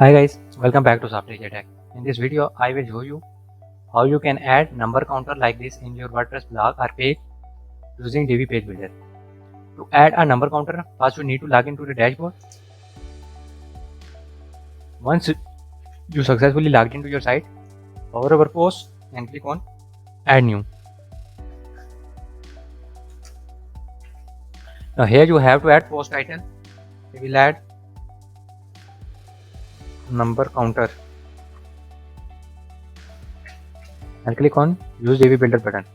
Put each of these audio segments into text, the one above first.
Hi guys, welcome back to Software Tech. In this video, I will show you how you can add number counter like this in your WordPress blog or page using Divi Page Builder. To add a number counter, first you need to log into the dashboard. Once you successfully logged into your site, hover over post and click on Add New. Now here you have to add post title. We will add number counter and click on Use Divi Builder button.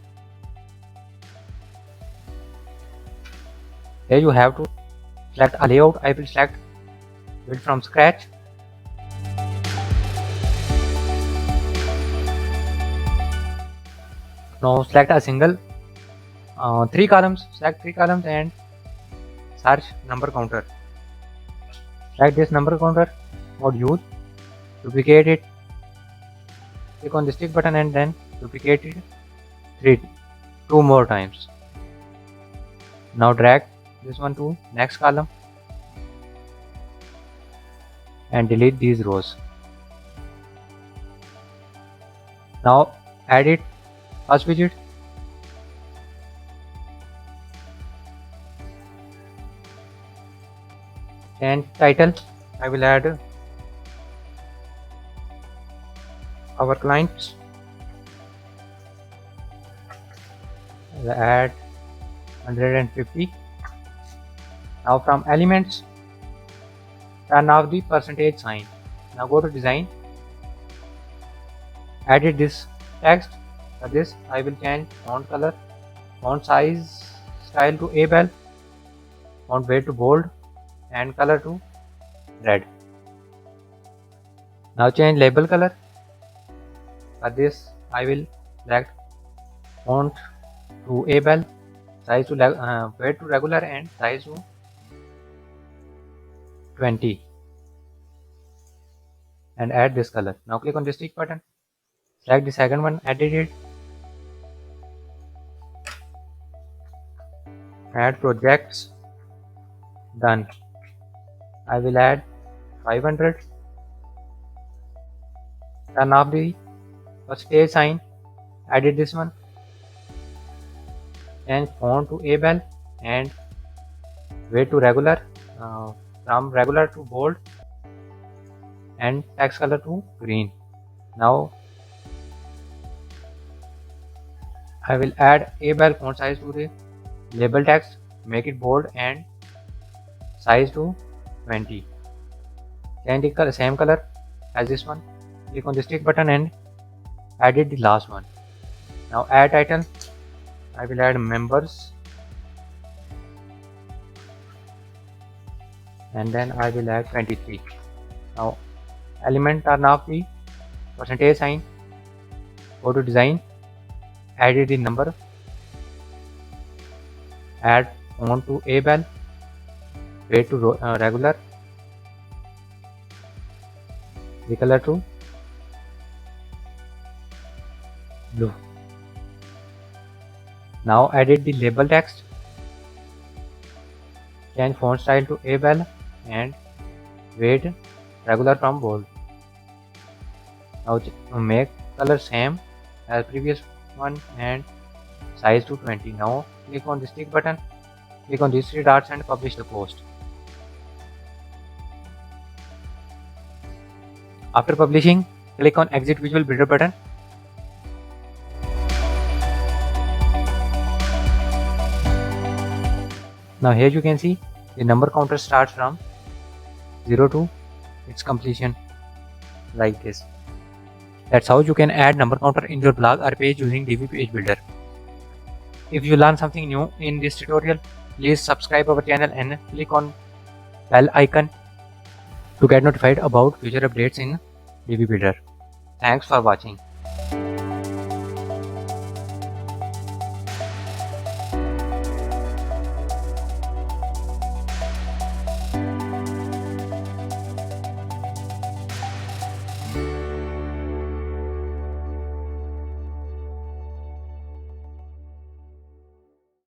Here you have to select a layout. I will select build from scratch. Now select a single 3 columns. Select 3 columns and search number counter. Select this number counter, mode use, duplicate it, click on the stick button and then duplicate it 2 more times. Now drag this one to next column and delete these rows. Now add it first widget, and title. I will add our clients. I will add 150. Now from elements, turn off the percentage sign. Now go to design, edit this text. For this I will change font color, font size, style to able, font weight to bold, and color to red. Now change label color. For this I will select font to able, size to weight to regular, and size to 20, and add this color. Now click on the stick button, select the second one, edit it, add projects, done. I will add 500, turn off the percentage sign, edit this one, change font to able and weight to regular, from regular to bold, and text color to green. Now I will add able font size to the label text, make it bold and size to 20. Change the color, same color as this one, click on the stick button and edit the last one. Now add title. I will add members, and then I will add 23. Now element, turn off the percentage sign, go to design, edit the number, add font to able, weight to regular, the color to blue. Now edit the label text, change font style to able and weight regular from bold. Now make color same as previous one and size to 20. Now click on the stick button, click on these 3 dots and publish the post. After publishing, click on Exit Visual Builder button. Now here you can see the number counter starts from 0 to its completion like this. That's how you can add number counter in your blog or page using Divi Page Builder. If you learn something new in this tutorial, please subscribe our channel and click on bell icon to get notified about future updates in Divi Builder. Thanks for watching.